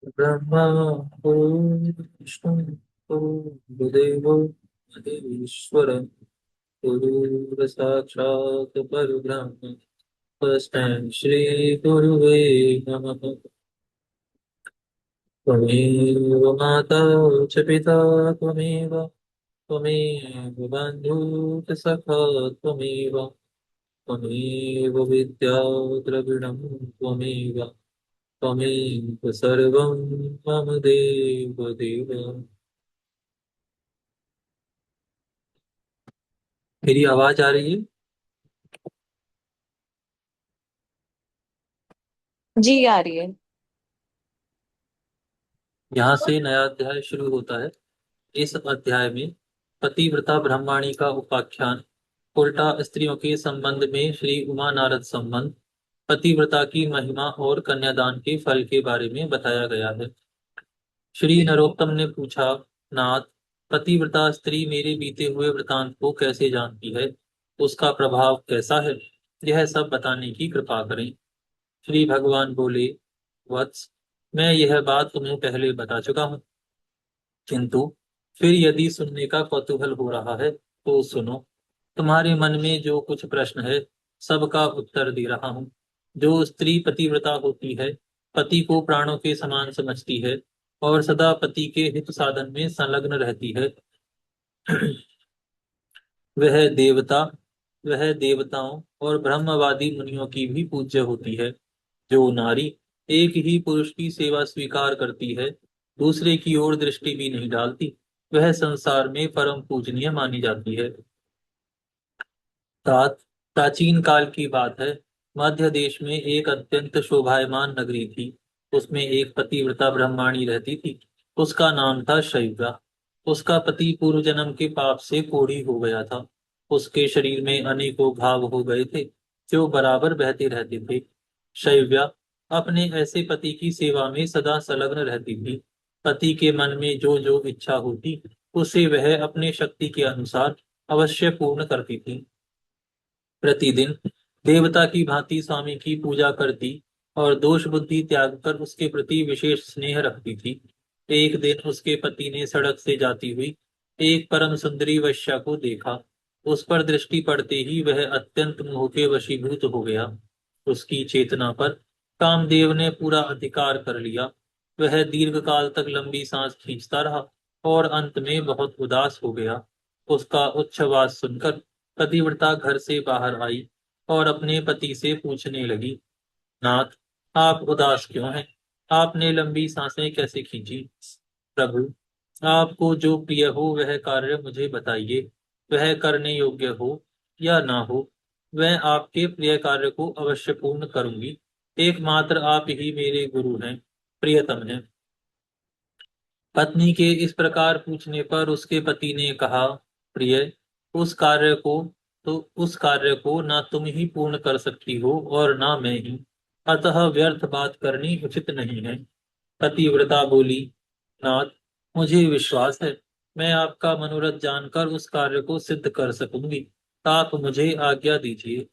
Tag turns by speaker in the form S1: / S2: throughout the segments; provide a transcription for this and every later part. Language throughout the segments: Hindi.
S1: ब्रह्मा विष्णु गुरुदेवो महेश्वर गुरुः साक्षात् परब्रह्म तस्मै श्री गुरुवे नमः। त्वमेव माता च पिता त्वमेव त्वमेव बन्धुः सखा त्वमेव त्वमेव विद्या द्रविणं त्वमेव त्वमेव सर्वं मम देव देव। मेरी आवाज आ रही है?
S2: जी आ रही है।
S1: यहाँ से नया अध्याय शुरू होता है। इस अध्याय में पतिव्रता ब्रह्माणी का उपाख्यान, उल्टा स्त्रियों के संबंध में श्री उमा नारद संबंध, पतिव्रता की महिमा और कन्यादान के फल के बारे में बताया गया है। श्री नरोत्तम ने पूछा, नाथ, पतिव्रता स्त्री मेरे बीते हुए वृतांत को कैसे जानती है? उसका प्रभाव कैसा है? यह सब बताने की कृपा करें। श्री भगवान बोले, वत्स, मैं यह बात तुम्हें पहले बता चुका हूँ, किंतु फिर यदि सुनने का कौतूहल हो रहा है तो सुनो। तुम्हारे मन में जो कुछ प्रश्न है, सबका उत्तर दे रहा हूँ। जो स्त्री पतिव्रता होती है, पति को प्राणों के समान समझती है और सदा पति के हित साधन में संलग्न रहती है, वह देवता वह देवताओं और ब्रह्मवादी मुनियों की भी पूज्य होती है। जो नारी एक ही पुरुष की सेवा स्वीकार करती है, दूसरे की ओर दृष्टि भी नहीं डालती, वह संसार में परम पूजनीय मानी जाती है। तात प्राचीन काल की बात है। मध्य देश में एक अत्यंत शोभायमान नगरी थी। उसमें एक पतिव्रता ब्रह्माणी रहती थी। उसका नाम था शैव्या। उसका पति पूर्व जन्म के पाप से कोढ़ी हो गया था। उसके शरीर में अनेकों घाव हो गए थे, जो बराबर बहते रहते थे। शैव्या अपने ऐसे पति की सेवा में सदा संलग्न रहती थी। पति के मन में जो जो इच्छा होती, उसे वह अपने शक्ति के अनुसार अवश्य पूर्ण करती थी। प्रतिदिन देवता की भांति स्वामी की पूजा करती और दोष बुद्धि त्याग कर उसके प्रति विशेष स्नेह रखती थी। एक दिन उसके पति ने सड़क से जाती हुई एक परम सुंदरी वैश्या को देखा। उस पर दृष्टि पड़ते ही वह अत्यंत मोह के वशीभूत हो गया। उसकी चेतना पर कामदेव ने पूरा अधिकार कर लिया। वह दीर्घ काल तक लंबी सांस खींचता रहा और अंत में बहुत उदास हो गया। उसका उच्छ्वास सुनकर पतिव्रता घर से बाहर आई और अपने पति से पूछने लगी, नाथ, आप उदास क्यों हैं? आपने लंबी सांसें कैसे खींची? प्रभु, आपको जो प्रिय हो वह कार्य मुझे बताइए। वह करने योग्य हो या ना हो, मैं आपके प्रिय कार्य को अवश्य पूर्ण करूंगी। एकमात्र आप ही मेरे गुरु हैं, प्रियतम हैं। पत्नी के इस प्रकार पूछने पर उसके पति ने कहा, प्रिय, उस कार्य को उस कार्य को ना तुम ही पूर्ण कर सकती हो और ना मैं ही, अतः व्यर्थ बात करनी उचित नहीं है। पतिव्रता बोली, नाथ, मुझे विश्वास है मैं आपका मनोरथ जानकर उस कार्य को सिद्ध कर सकूंगी। आप मुझे आज्ञा दीजिए।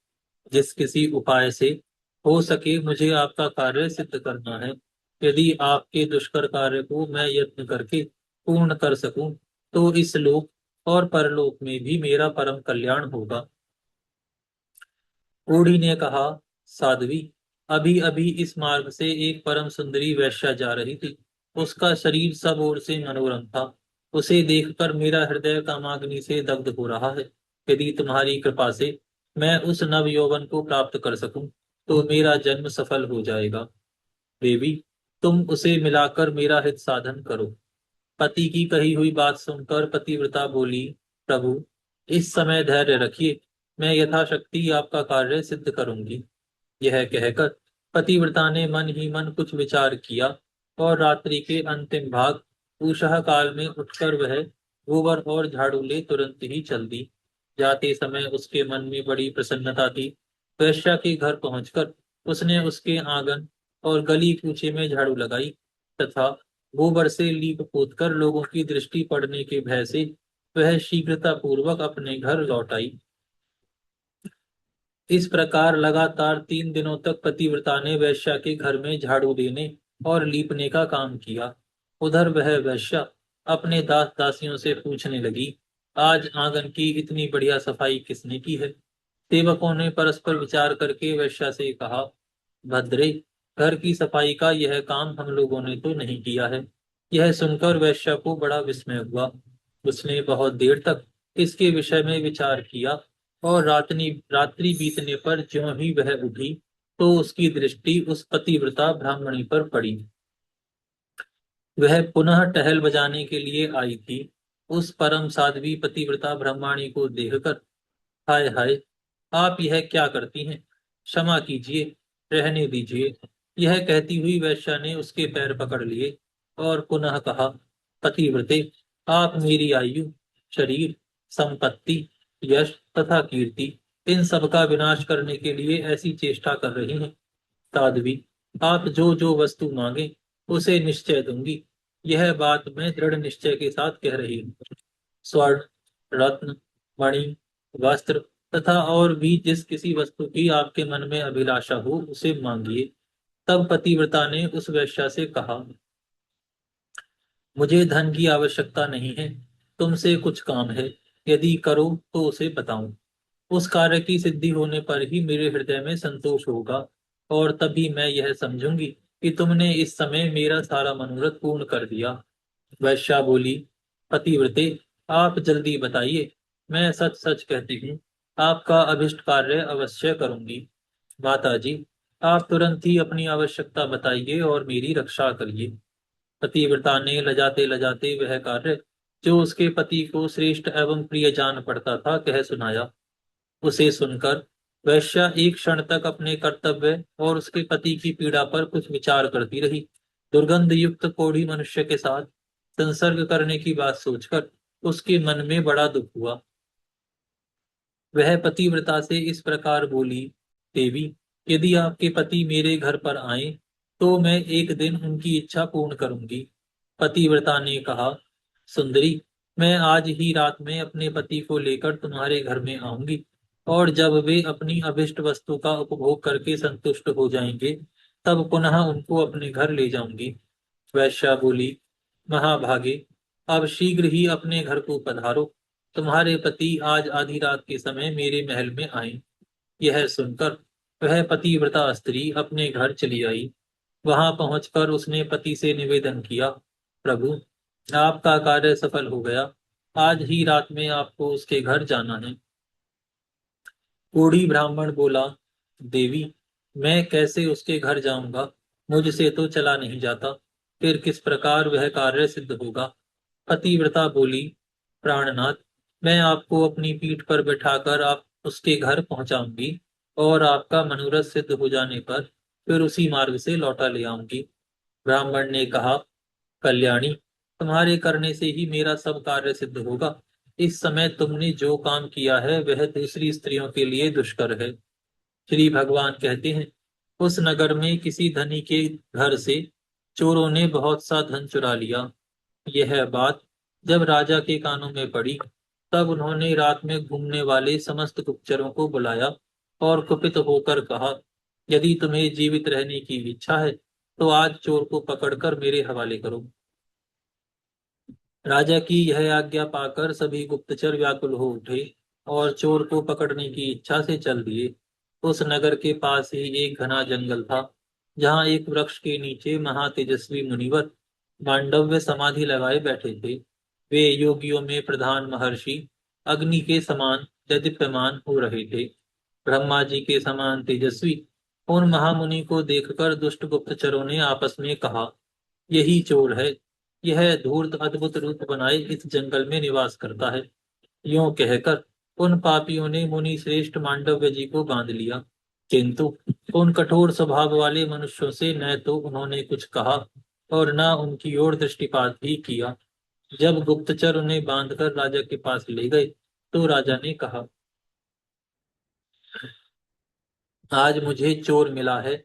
S1: जिस किसी उपाय से हो सके मुझे आपका कार्य सिद्ध करना है। यदि आपके दुष्कर कार्य को मैं यत्न करके पूर्ण कर सकूं, तो इस लोक और परलोक में भी मेरा परम कल्याण होगा। बूढ़ी ने कहा, साध्वी, अभी अभी इस मार्ग से एक परम सुंदरी वेश्या जा रही थी। उसका शरीर सब ओर से मनोरम था। उसे देखकर मेरा हृदय कामाग्नि से दग्ध हो रहा है। यदि तुम्हारी कृपा से मैं उस नव यौवन को प्राप्त कर सकूं, तो मेरा जन्म सफल हो जाएगा। देवी, तुम उसे मिलाकर मेरा हित साधन करो। पति की कही हुई बात सुनकर पतिव्रता बोली, प्रभु, इस समय धैर्य रखिए। मैं यथाशक्ति आपका कार्य सिद्ध करूंगी। यह कहकर पतिव्रता ने मन ही मन कुछ विचार किया और रात्रि के अंतिम भाग उषः काल में उठकर वह गोबर और झाड़ू ले तुरंत ही चल दी। जाते समय उसके मन में बड़ी प्रसन्नता थी। वैश्या के घर पहुंचकर उसने उसके आंगन और गली कूचे में झाड़ू लगाई तथा गोबर से लीप पोत कर लोगों की दृष्टि पड़ने के भय से वह शीघ्रता पूर्वक अपने घर लौट आई। इस प्रकार लगातार 3 दिनों तक पतिव्रता ने वैश्या के घर में झाड़ू देने और लीपने का काम किया। उधर वह वेश्या अपने दास दासियों से पूछने लगी, आज आंगन की इतनी बढ़िया सफाई किसने की है? सेवकों ने परस्पर विचार करके वेश्या से कहा, भद्रे, घर की सफाई का यह काम हम लोगों ने तो नहीं किया है। यह सुनकर वेश्या को बड़ा विस्मय हुआ। उसने बहुत देर तक इसके विषय में विचार किया और रात्रि बीतने पर ज्यों ही वह उठी तो उसकी दृष्टि उस पतिव्रता ब्राह्मणी पर पड़ी। वह पुनः टहल बजाने के लिए आई थी। उस परम साध्वी पतिव्रता ब्रह्माणी को देखकर, हाय हाय, आप यह क्या करती हैं? क्षमा कीजिए, रहने दीजिए। यह कहती हुई वैश्या ने उसके पैर पकड़ लिए और पुनः कहा, पतिव्रते, आप मेरी आयु, शरीर, संपत्ति, यश तथा कीर्ति, इन सब का विनाश करने के लिए ऐसी चेष्टा कर रही हैं। साध्वी, आप जो जो वस्तु मांगे उसे निश्चय दूंगी। यह बात मैं दृढ़ निश्चय के साथ कह रही हूँ। स्वर्ण, रत्न, मणि, वस्त्र तथा और भी जिस किसी वस्तु की आपके मन में अभिलाषा हो उसे मांगिए। तब पतिव्रता ने उस वेश्या से कहा, मुझे धन की आवश्यकता नहीं है। तुमसे कुछ काम है, यदि करो तो उसे बताऊं। उस कार्य की सिद्धि होने पर ही मेरे हृदय में संतोष होगा और तभी मैं यह समझूंगी कि तुमने इस समय मेरा सारा मनोरथ पूर्ण कर दिया। वैश्या बोली, पतिव्रते, आप जल्दी बताइए। मैं सच सच कहती हूँ, आपका अभिष्ट कार्य अवश्य करूंगी। माता जी, आप तुरंत ही अपनी आवश्यकता बताइए और मेरी रक्षा करिए। पतिव्रता ने लजाते लजाते वह कार्य जो उसके पति को श्रेष्ठ एवं प्रिय जान पड़ता था कह सुनाया। उसे सुनकर वैश्या एक क्षण तक अपने कर्तव्य और उसके पति की पीड़ा पर कुछ विचार करती रही। दुर्गंध युक्त कोढ़ी मनुष्य के साथ संसर्ग करने की बात सोचकर उसके मन में बड़ा दुख हुआ। वह पतिव्रता से इस प्रकार बोली, देवी, यदि आपके पति मेरे घर पर आए तो मैं एक दिन उनकी इच्छा पूर्ण करूंगी। पतिव्रता ने कहा, सुंदरी, मैं आज ही रात में अपने पति को लेकर तुम्हारे घर में आऊंगी और जब वे अपनी अभिष्ट वस्तु का उपभोग करके संतुष्ट हो जाएंगे तब पुनः उनको अपने घर ले जाऊंगी। वैश्या बोली, महाभागे, अब शीघ्र ही अपने घर को पधारो। तुम्हारे पति आज आधी रात के समय मेरे महल में आए। यह सुनकर वह पतिव्रता स्त्री अपने घर चली आई। वहां पहुंचकर उसने पति से निवेदन किया, प्रभु, आपका कार्य सफल हो गया। आज ही रात में आपको उसके घर जाना है। बूढ़ी ब्राह्मण बोला, देवी, मैं कैसे उसके घर जाऊंगा? मुझसे तो चला नहीं जाता। फिर किस प्रकार वह कार्य सिद्ध होगा? पतिव्रता बोली, प्राणनाथ, मैं आपको अपनी पीठ पर बैठाकर आप उसके घर पहुंचाऊंगी और आपका मनोरथ सिद्ध हो जाने पर फिर उसी मार्ग से लौटा ले आऊंगी। ब्राह्मण ने कहा, कल्याणी, तुम्हारे करने से ही मेरा सब कार्य सिद्ध होगा। इस समय तुमने जो काम किया है वह दूसरी स्त्रियों के लिए दुष्कर है। श्री भगवान कहते हैं, उस नगर में किसी धनी के घर से चोरों ने बहुत सा धन चुरा लिया। यह बात जब राजा के कानों में पड़ी तब उन्होंने रात में घूमने वाले समस्त गुप्तचरों को बुलाया और कुपित होकर कहा, यदि तुम्हें जीवित रहने की इच्छा है तो आज चोर को पकड़कर मेरे हवाले करो। राजा की यह आज्ञा पाकर सभी गुप्तचर व्याकुल हो उठे और चोर को पकड़ने की इच्छा से चल दिए। उस नगर के पास ही एक घना जंगल था, जहाँ एक वृक्ष के नीचे महातेजस्वी मुनिवर मांडव्य समाधि लगाए बैठे थे। वे योगियों में प्रधान महर्षि अग्नि के समान दीप्यमान हो रहे थे। ब्रह्मा जी के समान तेजस्वी उन महामुनि को देखकर दुष्ट गुप्तचरों ने आपस में कहा, यही चोर है। यह धूर्त अद्भुत रूप बनाए इस जंगल में निवास करता है। यूं कहकर उन पापियों ने मुनि श्रेष्ठ मांडव्य जी को बांध लिया, किंतु उन कठोर स्वभाव वाले मनुष्यों से न तो उन्होंने कुछ कहा और न उनकी ओर दृष्टिपात भी किया। जब गुप्तचर उन्हें बांधकर राजा के पास ले गए तो राजा ने कहा, आज मुझे चोर मिला है।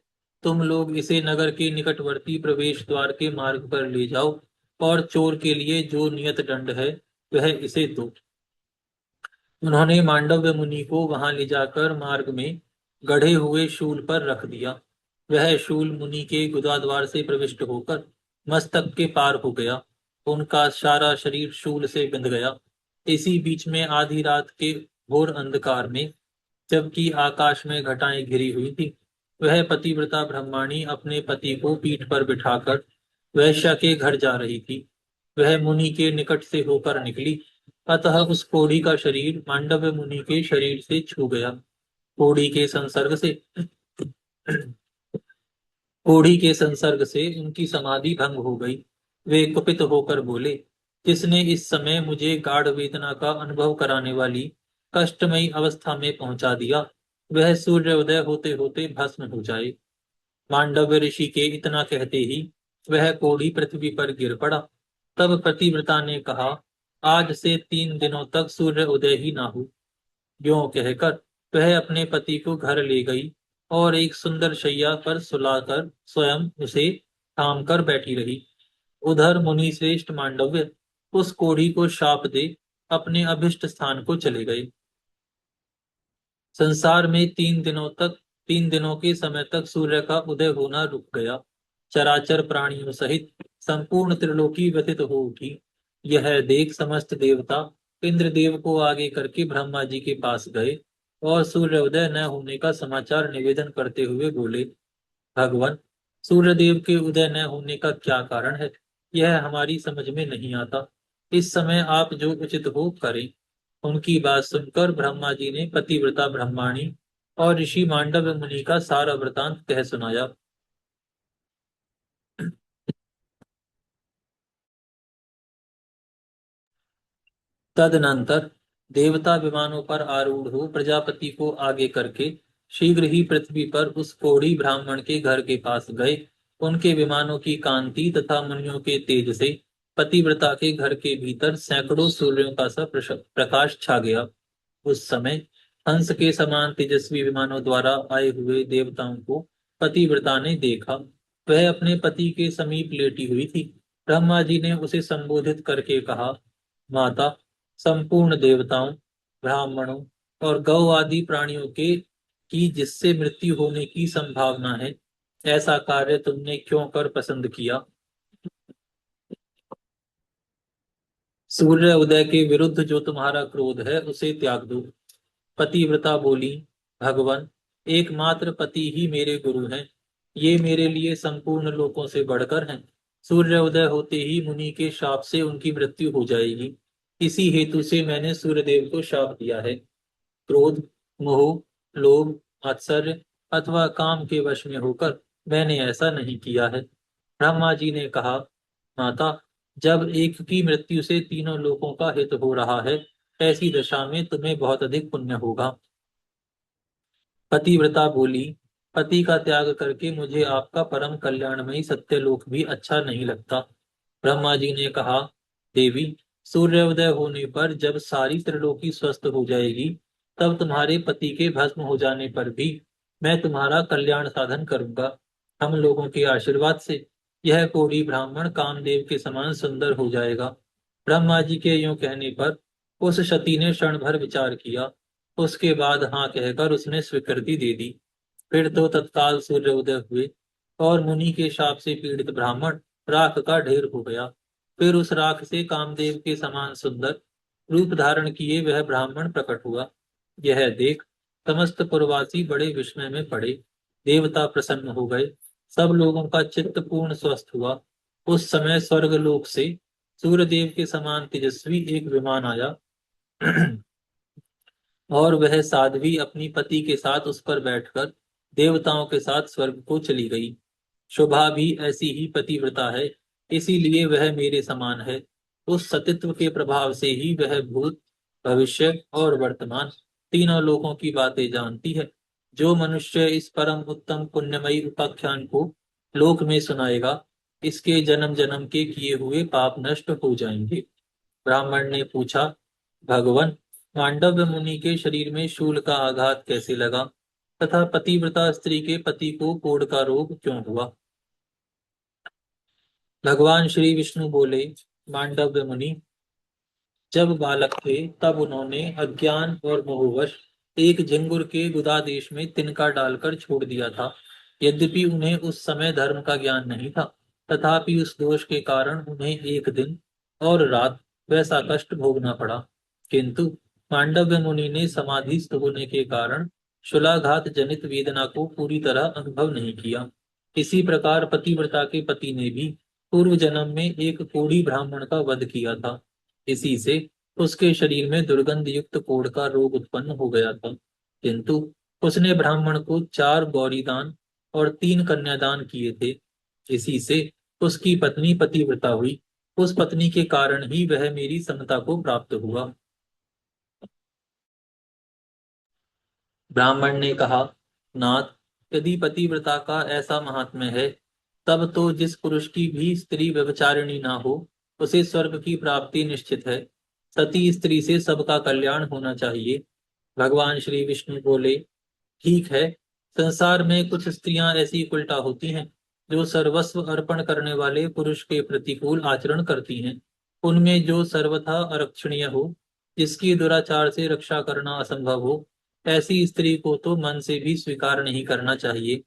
S1: तुम लोग इसे नगर के निकटवर्ती प्रवेश द्वार के मार्ग पर ले जाओ और चोर के लिए जो नियत दंड है वह इसे दो। उन्होंने मांडव्य मुनि को वहां ले जाकर मार्ग में गढ़े हुए शूल पर रख दिया। वह शूल मुनि के गुदाद्वार से प्रविष्ट होकर मस्तक के पार हो गया। उनका सारा शरीर शूल से बिंध गया। इसी बीच में आधी रात के घोर अंधकार में, जबकि आकाश में घटाएं घिरी हुई थी, वह पतिव्रता ब्रह्माणी अपने पति को पीठ पर बिठाकर वैश्या के घर जा रही थी। वह मुनि के निकट से होकर निकली, अतः उस कोढ़ी का शरीर मांडव्य मुनि के शरीर से छू गया। कोढ़ी के संसर्ग से कोढ़ी के संसर्ग से उनकी समाधि भंग हो गई। वे कुपित होकर बोले, जिसने इस समय मुझे गाढ़ वेदना का अनुभव कराने वाली कष्टमयी अवस्था में पहुंचा दिया, वह सूर्योदय होते होते भस्म हो जाए। मांडव्य ऋषि के इतना कहते ही वह कोढ़ी पृथ्वी पर गिर पड़ा। तब पतिव्रता ने कहा, आज से 3 दिनों तक सूर्य उदय ही ना हो। यों कहकर वह अपने पति को घर ले गई और एक सुंदर शैया पर सुलाकर स्वयं उसे थाम कर बैठी रही। उधर मुनि श्रेष्ठ मांडव्य उस कोढ़ी को शाप दे अपने अभिष्ट स्थान को चले गए। संसार में 3 दिनों के समय तक सूर्य का उदय होना रुक गया। चराचर प्राणियों सहित संपूर्ण त्रिलोकी व्यथित हो उठी। यह देख समस्त देवता इंद्रदेव को आगे करके ब्रह्मा जी के पास गए और सूर्योदय न होने का समाचार निवेदन करते हुए बोले, भगवान, सूर्यदेव के उदय न होने का क्या कारण है, यह हमारी समझ में नहीं आता। इस समय आप जो उचित हो करें। उनकी बात सुनकर ब्रह्मा जी ने पतिव्रता ब्रह्माणी और ऋषि मांडव्य मुनि का सारा वृतांत कह सुनाया। तदनंतर देवता विमानों पर आरूढ़ हो प्रजापति को आगे करके शीघ्र ही पृथ्वी पर उस कोढ़ी ब्राह्मण के घर के पास गए। उनके विमानों की कांति तथा मुनियों के तेज से पतिव्रता के घर के भीतर सैकड़ों सूर्यों का सा प्रकाश छा गया। उस समय हंस के समान तेजस्वी विमानों द्वारा आए हुए देवताओं को पतिव्रता ने देखा। वह अपने पति के समीप लेटी हुई थी। ब्रह्मा जी ने उसे संबोधित करके कहा, माता, संपूर्ण देवताओं, ब्राह्मणों और गौ आदि प्राणियों के की जिससे मृत्यु होने की संभावना है, ऐसा कार्य तुमने क्यों कर पसंद किया। सूर्य उदय के विरुद्ध जो तुम्हारा क्रोध है उसे त्याग दो। पतिव्रता बोली, भगवान, एकमात्र पति ही मेरे गुरु हैं। ये मेरे लिए संपूर्ण लोकों से बढ़कर हैं। सूर्य उदय होते ही मुनि के शाप से उनकी मृत्यु हो जाएगी। इसी हेतु से मैंने सूर्यदेव को शाप दिया है। क्रोध, मोह, लोभ, आश्चर्य अथवा काम के वश में होकर मैंने ऐसा नहीं किया है। ब्रह्मा जी ने कहा, माता, जब एक की मृत्यु से तीनों लोकों का हित हो रहा है, ऐसी दशा में तुम्हें बहुत अधिक पुण्य होगा। पतिव्रता बोली, पति का त्याग करके मुझे आपका परम कल्याणमयी सत्यलोक भी अच्छा नहीं लगता। ब्रह्मा जी ने कहा, देवी, सूर्योदय होने पर जब सारी त्रिलोकी स्वस्थ हो जाएगी, तब तुम्हारे पति के भस्म हो जाने पर भी मैं तुम्हारा कल्याण साधन करूंगा। हम लोगों के आशीर्वाद से यह कोढ़ी ब्राह्मण कामदेव के समान सुंदर हो जाएगा। ब्रह्मा जी के यूं कहने पर उस सती ने क्षण भर विचार किया। उसके बाद हाँ कहकर उसने स्वीकृति दे दी। फिर तो तत्काल सूर्योदय हुए और मुनि के शाप से पीड़ित ब्राह्मण राख का ढेर हो गया। फिर उस राख से कामदेव के समान सुंदर रूप धारण किए वह ब्राह्मण प्रकट हुआ। यह देख समस्त पुरवासी बड़े विस्मय में पड़े। देवता प्रसन्न हो गए। सब लोगों का चित्त पूर्ण स्वस्थ हुआ। उस समय स्वर्गलोक से सूर्यदेव के समान तेजस्वी एक विमान आया और वह साध्वी अपनी पति के साथ उस पर बैठकर देवताओं के साथ स्वर्ग को चली गई। शोभा भी ऐसी ही पतिव्रता है, इसीलिए वह मेरे समान है। उस सतित्व के प्रभाव से ही वह भूत, भविष्य और वर्तमान तीनों लोकों की बातें जानती है। जो मनुष्य इस परम उत्तम पुण्यमयी उपाख्यान को लोक में सुनाएगा, इसके जन्म जन्म के किए हुए पाप नष्ट हो जाएंगे। ब्राह्मण ने पूछा, भगवान, मांडव्य मुनि के शरीर में शूल का आघात कैसे लगा तथा पतिव्रता स्त्री के पति को कोढ़ का रोग क्यों हुआ। भगवान श्री विष्णु बोले, मांडव्य मुनि जब बालक थे तब उन्होंने अज्ञान और मोहवश एक झिंगुर के गुदादेश में तिनका डालकर छोड़ दिया था। यद्यपि उन्हें उस समय धर्म का ज्ञान नहीं था, तथापि उस दोष के कारण उन्हें एक दिन और रात वैसा कष्ट भोगना पड़ा। किंतु मांडव्य मुनि ने समाधिस्थ होने के कारण शूलाघात जनित वेदना को पूरी तरह अनुभव नहीं किया। इसी प्रकार पतिव्रता के पति ने भी पूर्व जन्म में एक कोढ़ी ब्राह्मण का वध किया था। इसी से उसके शरीर में दुर्गंध युक्त कोढ़ का रोग उत्पन्न हो गया था। किंतु उसने ब्राह्मण को 4 गौरी दान और 3 कन्यादान किए थे। इसी से उसकी पत्नी पतिव्रता हुई। उस पत्नी के कारण ही वह मेरी समता को प्राप्त हुआ। ब्राह्मण ने कहा, नाथ, यदि पतिव्रता का ऐसा महात्म्य है, तब तो जिस पुरुष की भी स्त्री व्यभिचारिणी ना हो, उसे स्वर्ग की प्राप्ति निश्चित है। सती स्त्री से सबका कल्याण होना चाहिए। भगवान श्री विष्णु बोले, ठीक है, संसार में कुछ स्त्रियां ऐसी उल्टा होती हैं, जो सर्वस्व अर्पण करने वाले पुरुष के प्रतिकूल आचरण करती हैं। उनमें जो सर्वथा अरक्षणीय हो, जिसकी दुराचार से रक्षा करना असंभव हो, ऐसी स्त्री को तो मन से भी स्वीकार नहीं करना चाहिए।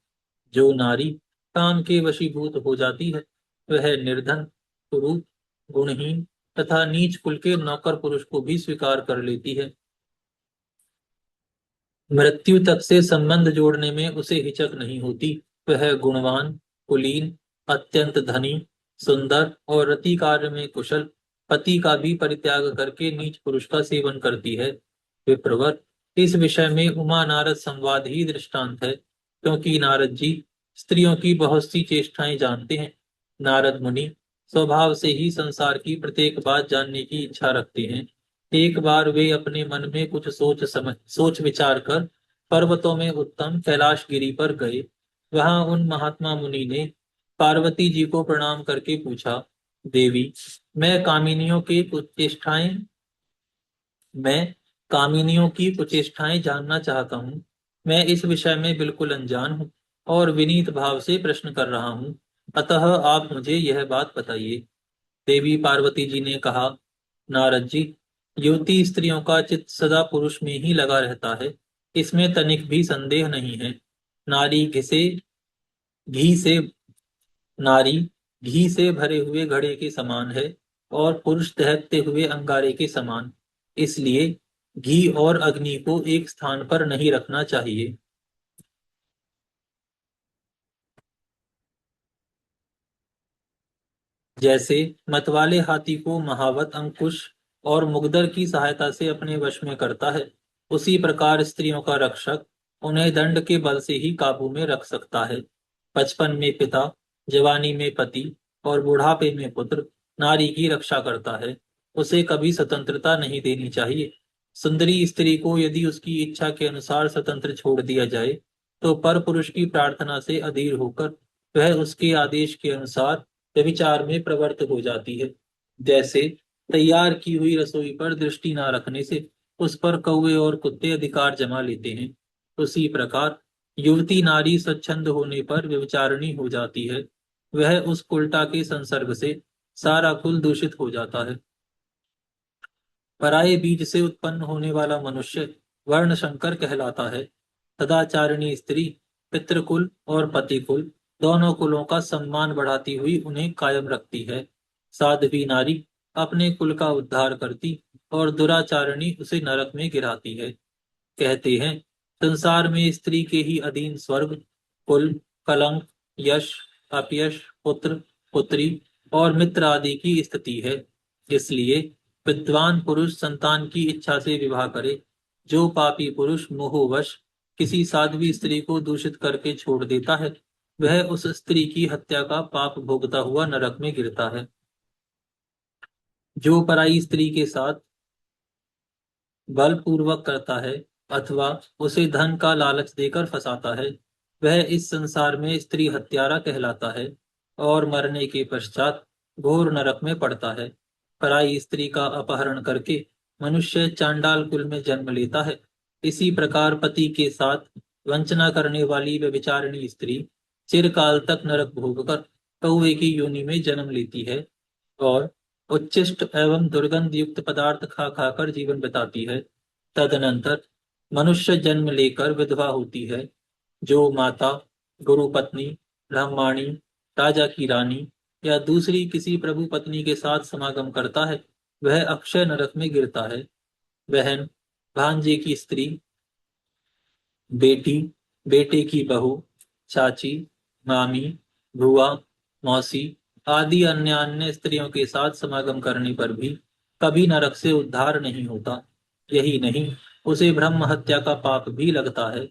S1: जो नारी काम के वशीभूत हो जाती है, वह निर्धन, कुरूप, गुणहीन तथा नीच कुल के नौकर पुरुष को भी स्वीकार कर लेती है। मृत्यु तक से संबंध जोड़ने में उसे हिचक नहीं होती। वह गुणवान, कुलीन, अत्यंत धनी, सुंदर और रति कार्य में कुशल पति का भी परित्याग करके नीच पुरुष का सेवन करती है। विप्रवर, इस विषय में उमा नारद संवाद ही दृष्टांत है, क्योंकि नारद जी स्त्रियों की बहुत सी चेष्टाएं जानते हैं। नारद मुनि स्वभाव से ही संसार की प्रत्येक बात जानने की इच्छा रखते हैं। एक बार वे अपने मन में कुछ सोच विचार कर पर्वतों में उत्तम कैलाश गिरी पर गए। वहां उन महात्मा मुनि ने पार्वती जी को प्रणाम करके पूछा, देवी, मैं कामिनियों की कुचेष्टाएं मैं कामिनियों की कुचेष्टाएं जानना चाहता हूँ। मैं इस विषय में बिल्कुल अनजान हूँ और विनीत भाव से प्रश्न कर रहा हूँ। अतः आप मुझे यह बात बताइए। देवी पार्वती जी ने कहा, नारद जी, युवती स्त्रियों का चित्त सदा पुरुष में ही लगा रहता है, इसमें तनिक भी संदेह नहीं है। नारी घिसे घी से नारी घी से भरे हुए घड़े के समान है और पुरुष दहकते हुए अंगारे के समान। इसलिए घी और अग्नि को एक स्थान पर नहीं रखना चाहिए। जैसे मतवाले हाथी को महावत अंकुश और मुगदर की सहायता से अपने वश में करता है, उसी प्रकार स्त्रियों का रक्षक उन्हें दंड के बल से ही काबू में रख सकता है। बचपन में पिता, जवानी में पति और बुढ़ापे में पुत्र नारी की रक्षा करता है। उसे कभी स्वतंत्रता नहीं देनी चाहिए। सुंदरी स्त्री को यदि उसकी इच्छा के अनुसार स्वतंत्र छोड़ दिया जाए, तो पर पुरुष की प्रार्थना से अधीर होकर वह उसके आदेश के अनुसार व्यभिचार में प्रवृत्त हो जाती है। जैसे तैयार की हुई रसोई पर दृष्टि न रखने से उस पर कौवे और कुत्ते अधिकार जमा लेते हैं, उसी प्रकार युवती नारी स्वच्छंद होने पर व्यभिचारिणी हो जाती है। वह उस कुलटा के संसर्ग से सारा कुल दूषित हो जाता है। पराये बीज से उत्पन्न होने वाला मनुष्य वर्ण शंकर कहलाता है। सदाचारिणी स्त्री पितृकुल और पतिकुल दोनों कुलों का सम्मान बढ़ाती हुई उन्हें कायम रखती है। साध्वी नारी अपने कुल का उद्धार करती और दुराचारिणी उसे नरक में गिराती है। कहते हैं, संसार में स्त्री के ही अधीन स्वर्ग, कुल, कलंक, यश, अपयश, पुत्र, पुत्री और मित्र आदि की स्थिति है। इसलिए विद्वान पुरुष संतान की इच्छा से विवाह करे। जो पापी पुरुष मोहवश किसी साध्वी स्त्री को दूषित करके छोड़ देता है, वह उस स्त्री की हत्या का पाप भोगता हुआ नरक में गिरता है। जो पराई स्त्री के साथ बलपूर्वक करता है अथवा उसे धन का लालच देकर फंसाता है, वह इस संसार में स्त्री हत्यारा कहलाता है और मरने के पश्चात घोर नरक में पड़ता है। पराई स्त्री का अपहरण करके मनुष्य चांडाल कुल में जन्म लेता है। इसी प्रकार पति के साथ वंचना करने वाली व्यभिचारिणी स्त्री चिरकाल तक नरक भोगकर कौवे की योनि में जन्म लेती है और उच्चिष्ट एवं दुर्गंध युक्त पदार्थ खा खाकर जीवन बिताती है। तदनंतर मनुष्य जन्म लेकर विधवा होती है। जो माता गुरु पत्नी, ब्रह्माणी, राजा की रानी या दूसरी किसी प्रभु पत्नी के साथ समागम करता है, वह अक्षय नरक में गिरता है। बहन, भांजे की स्त्री, बेटी, बेटे की बहू, चाची, मामी, बुआ, मौसी आदि अन्य अन्य स्त्रियों के साथ समागम करने पर भी कभी नरक से उद्धार नहीं होता। यही नहीं, उसे ब्रह्म हत्या का पाप भी लगता है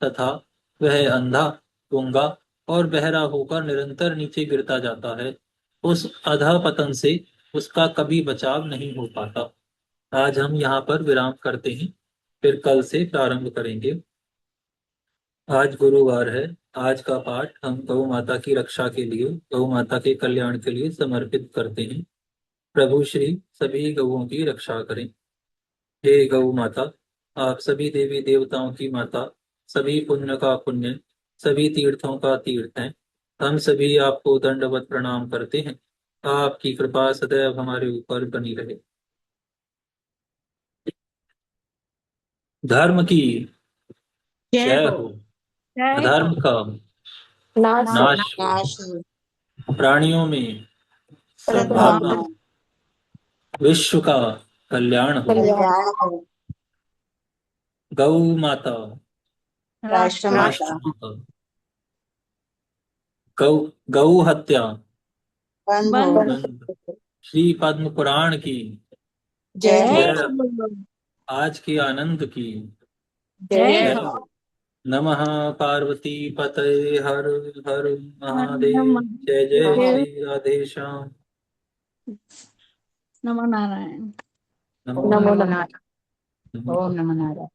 S1: तथा वह अंधा, गूंगा और बहरा होकर निरंतर नीचे गिरता जाता है। उस अधःपतन से उसका कभी बचाव नहीं हो पाता। आज हम यहाँ पर विराम करते हैं, फिर कल से प्रारंभ करेंगे। आज गुरुवार है। आज का पाठ हम गौ माता की रक्षा के लिए, गौ माता के कल्याण के लिए समर्पित करते हैं। प्रभु श्री सभी गौओं की रक्षा करें। हे गौ माता, आप सभी देवी देवताओं की माता, सभी पुण्य का पुण्य, सभी तीर्थों का तीर्थ हैं। हम सभी आपको दंडवत प्रणाम करते हैं। आपकी कृपा सदैव हमारे ऊपर बनी रहे। धर्म की
S3: जय
S1: जय
S3: हो।
S1: हो।
S3: जय
S1: अधर्म का
S2: नाश हो।
S1: नाश हो।
S3: नाश हो।
S1: प्राणियों में सद्भावना,
S2: सद्भावना,
S1: विश्व का कल्याण हो।
S3: कल्याण हो।
S1: गौ माता,
S3: राष्ट्रमाता,
S1: राष्ट्रमाता, गौ गौ हत्या
S3: बंद हो।
S2: बंद
S1: बंद। श्री पद्म पुराण की
S3: जय
S1: जय
S3: हो।
S1: हो। आज के आनंद की
S3: जय
S1: जय
S3: हो।
S1: हो। नमः पार्वती पतये हर हर महादेव। जय जय
S3: नमो
S1: श्री राधे श्याम।
S3: नमो नारायण।
S1: नमो
S2: नमो
S1: नारायण।
S2: नारायण।
S1: नमो
S3: ओम नमो नारायण।